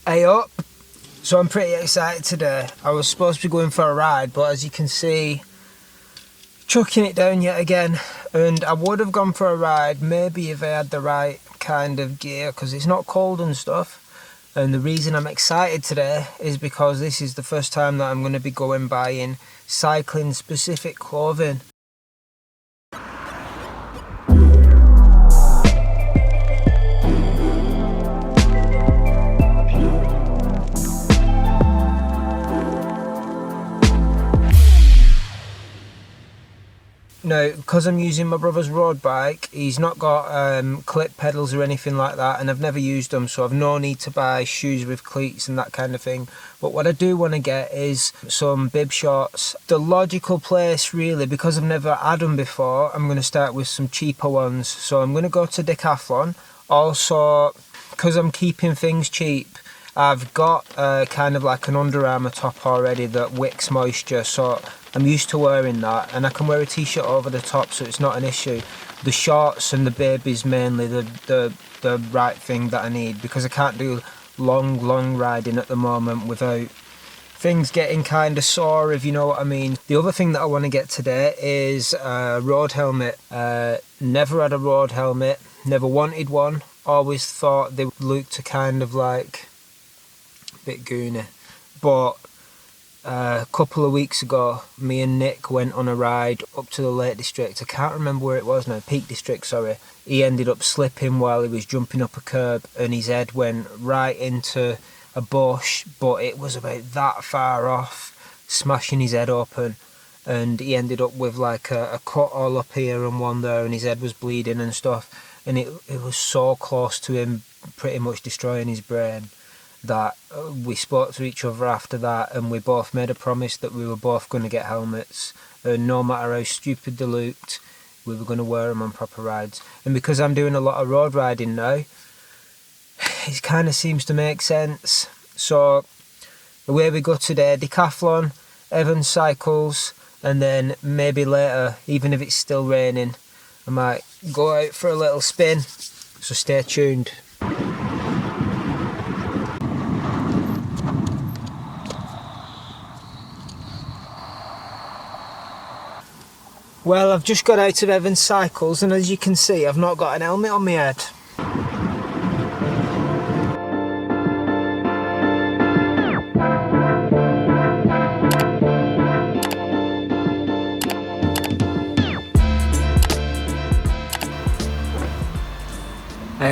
Hey up! So I'm pretty excited today. I was supposed to be going for a ride, but as you can see, chucking it down yet again. And I would have gone for a ride maybe if I had the right kind of gear, because it's not cold and stuff. And the reason I'm excited today is because this is the first time that I'm going to be going buying cycling specific clothing. Now, because I'm using my brother's road bike, he's not got clip pedals or anything like that, and I've never used them, so I've no need to buy shoes with cleats and that kind of thing. But what I do want to get is some bib shorts. The logical place, really, because I've never had them before, I'm going to start with some cheaper ones. So I'm going to go to Decathlon. Also, because I'm keeping things cheap, I've got kind of like an Under Armour top already that wicks moisture, so I'm used to wearing that, and I can wear a t-shirt over the top, so it's not an issue. The shorts and the bib is mainly the right thing that I need, because I can't do long riding at the moment without things getting kind of sore, if you know what I mean. The other thing that I want to get today is a road helmet. Never had a road helmet, never wanted one, always thought they looked kind of like a bit goony. But a couple of weeks ago, me and Nick went on a ride up to the Lake District. I can't remember where it was now, Peak District, sorry. He ended up slipping while he was jumping up a curb, and his head went right into a bush, but it was about that far off, smashing his head open, and he ended up with like a cut all up here and one there, and his head was bleeding and stuff, and it was so close to him pretty much destroying his brain that we spoke to each other after that, and we both made a promise that we were both going to get helmets, and no matter how stupid they looked, we were going to wear them on proper rides. And because I'm doing a lot of road riding now, it kind of seems to make sense. So away we go today, Decathlon, Evans Cycles, and then maybe later, even if it's still raining, I might go out for a little spin, so stay tuned. Well, I've just got out of Evans Cycles, and as you can see, I've not got an helmet on my head.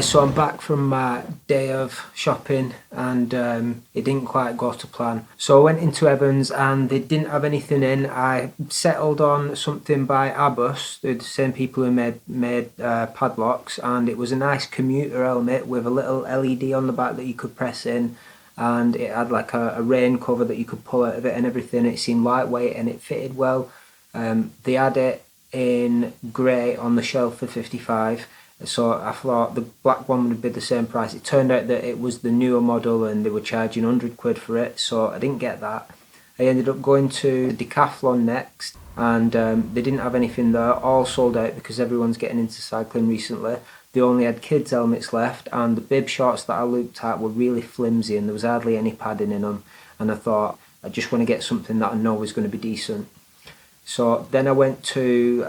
So I'm back from my day of shopping, and it didn't quite go to plan. So I went into Evans and they didn't have anything in. I settled on something by Abus, they're the same people who made padlocks, and it was a nice commuter helmet with a little LED on the back that you could press in, and it had like a rain cover that you could pull out of it and everything. It seemed lightweight and it fitted well. They had it in grey on the shelf for 55. So I thought the black one would be the same price. It turned out that it was the newer model and they were charging 100 quid for it, so I didn't get that. I ended up going to Decathlon next, and they didn't have anything there, all sold out because everyone's getting into cycling recently. They only had kids' helmets left, and the bib shorts that I looked at were really flimsy and there was hardly any padding in them, and I thought I just want to get something that I know is going to be decent. So then I went to,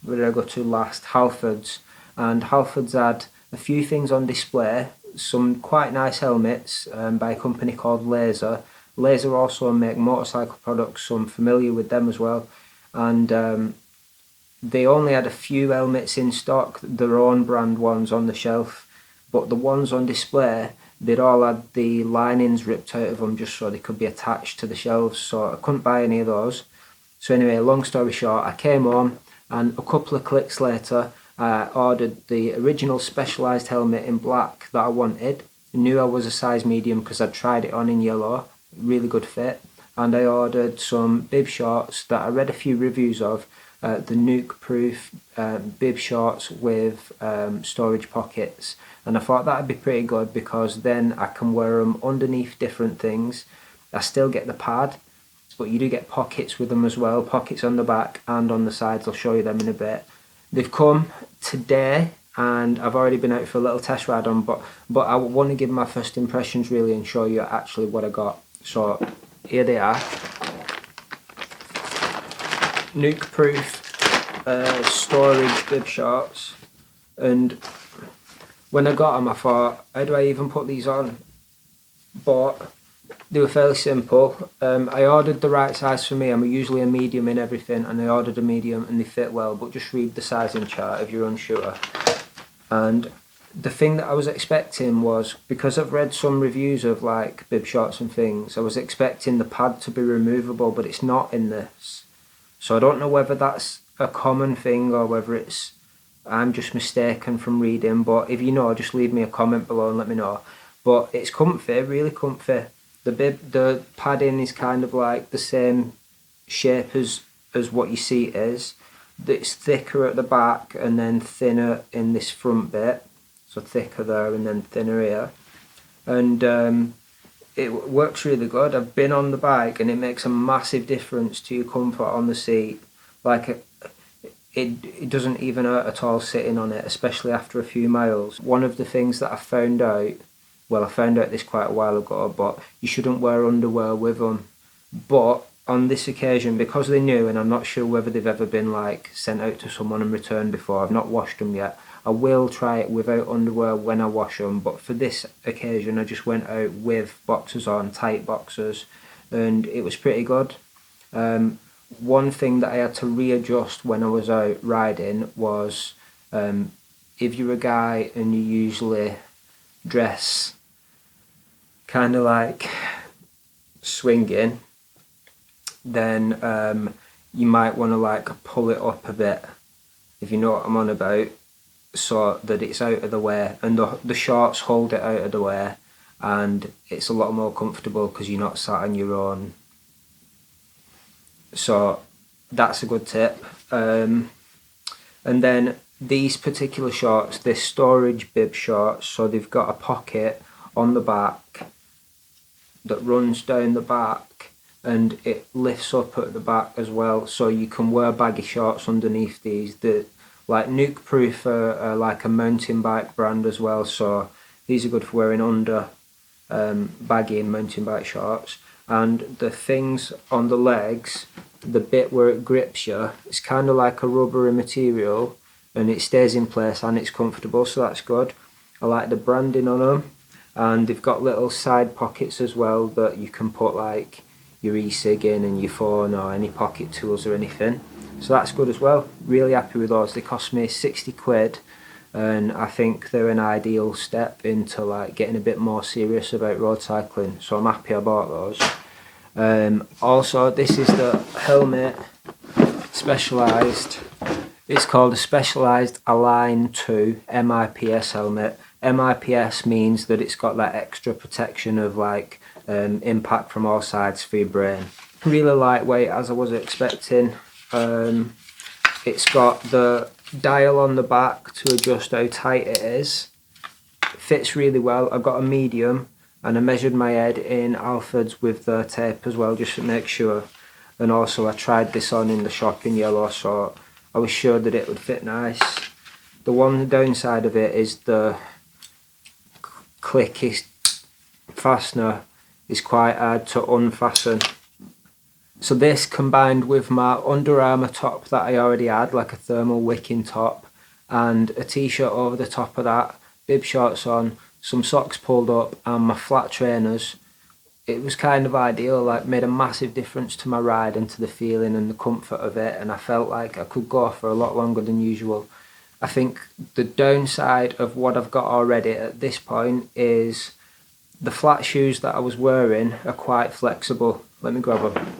where did I go to last? Halfords. And Halfords had a few things on display, some quite nice helmets by a company called Laser. Laser also make motorcycle products, so I'm familiar with them as well. And they only had a few helmets in stock, their own brand ones on the shelf, but the ones on display, they'd all had the linings ripped out of them just so they could be attached to the shelves, so I couldn't buy any of those. So anyway, long story short, I came home, and a couple of clicks later, I ordered the original Specialized helmet in black that I wanted. I knew I was a size medium because I'd tried it on in yellow, really good fit. And I ordered some bib shorts that I read a few reviews of, the nuke proof bib shorts with storage pockets. And I thought that'd be pretty good because then I can wear them underneath different things. I still get the pad, but you do get pockets with them as well, pockets on the back and on the sides. I'll show you them in a bit. They've come today, and I've already been out for a little test ride on, but I want to give my first impressions really and show you actually what I got. So here they are, nuke proof storage bib shorts, and when I got them I thought, how do I even put these on? But they were fairly simple. I ordered the right size for me. I'm usually a medium in everything, and I ordered a medium and they fit well, but just read the sizing chart if you're unsure. And the thing that I was expecting was, because I've read some reviews of like bib shorts and things, I was expecting the pad to be removable, but it's not in this. So I don't know whether that's a common thing or whether it's I'm just mistaken from reading, but if you know, just leave me a comment below and let me know. But it's comfy, really comfy. The padding is kind of like the same shape as what your seat is. It's thicker at the back and then thinner in this front bit. So thicker there and then thinner here. And it works really good. I've been on the bike and it makes a massive difference to your comfort on the seat. Like it doesn't even hurt at all sitting on it, especially after a few miles. One of the things that I found out, well, I found out this quite a while ago, but you shouldn't wear underwear with them. But on this occasion, because they're new and I'm not sure whether they've ever been like sent out to someone and returned before, I've not washed them yet. I will try it without underwear when I wash them, but for this occasion I just went out with boxers on, tight boxers, and it was pretty good. One thing that I had to readjust when I was out riding was if you're a guy and you usually dress kind of like swinging, then you might want to like pull it up a bit, if you know what I'm on about, so that it's out of the way, and the shorts hold it out of the way, and it's a lot more comfortable because you're not sat on your own. So that's a good tip. And then these particular shorts, they're storage bib shorts, so they've got a pocket on the back that runs down the back and it lifts up at the back as well, so you can wear baggy shorts underneath these. The like Nuke Proof are like a mountain bike brand as well, so these are good for wearing under baggy and mountain bike shorts. And the things on the legs, the bit where it grips you, it's kind of like a rubbery material and it stays in place and it's comfortable, so that's good. I like the branding on them, and they've got little side pockets as well that you can put like your e-cig in and your phone or any pocket tools or anything, so that's good as well. Really happy with those. They cost me 60 quid and I think they're an ideal step into like getting a bit more serious about road cycling, so I'm happy I bought those. Also, this is the helmet, Specialized. It's called a Specialized Align 2 MIPS helmet. MIPS means that it's got that extra protection of like impact from all sides for your brain. Really lightweight, as I was expecting. It's got the dial on the back to adjust how tight it is. It fits really well. I've got a medium and I measured my head in Alfred's with the tape as well, just to make sure. And also I tried this on in the shop in yellow, so I was sure that it would fit nice. The one downside of it is the clicky fastener is quite hard to unfasten. So this, combined with my Under Armour top that I already had, like a thermal wicking top, and a t-shirt over the top of that, bib shorts on, some socks pulled up and my flat trainers, it was kind of ideal. Like, made a massive difference to my ride and to the feeling and the comfort of it, and I felt like I could go for a lot longer than usual. I think the downside of what I've got already at this point is the flat shoes that I was wearing are quite flexible. Let me grab them.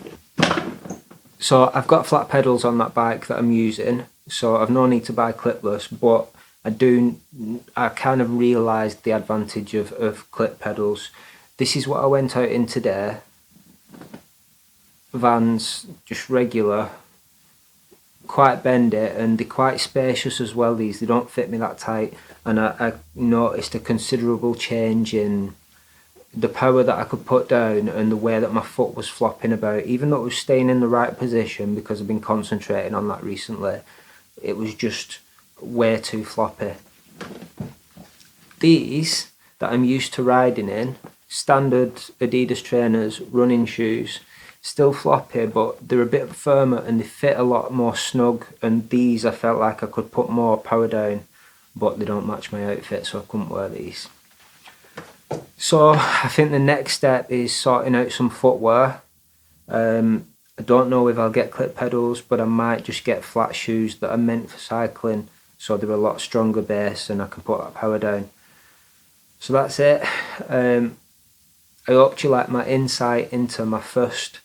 So I've got flat pedals on that bike that I'm using, so I've no need to buy clipless, but I kind of realised the advantage of clip pedals. This is what I went out in today. Vans, just regular, quite bendy, and they're quite spacious as well. These, they don't fit me that tight, and I noticed a considerable change in the power that I could put down and the way that my foot was flopping about. Even though it was staying in the right position because I've been concentrating on that recently, it was just way too floppy. These that I'm used to riding in, standard Adidas trainers, running shoes, still floppy, but they're a bit firmer and they fit a lot more snug, and these I felt like I could put more power down, but they don't match my outfit, so I couldn't wear these. So I think the next step is sorting out some footwear. I don't know if I'll get clip pedals, but I might just get flat shoes that are meant for cycling, so they're a lot stronger base and I can put that power down. So that's it. I hope you like my insight into my first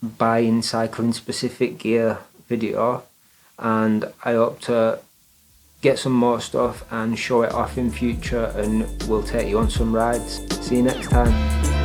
buying cycling specific gear video, and I hope to get some more stuff and show it off in future, and we'll take you on some rides. See you next time.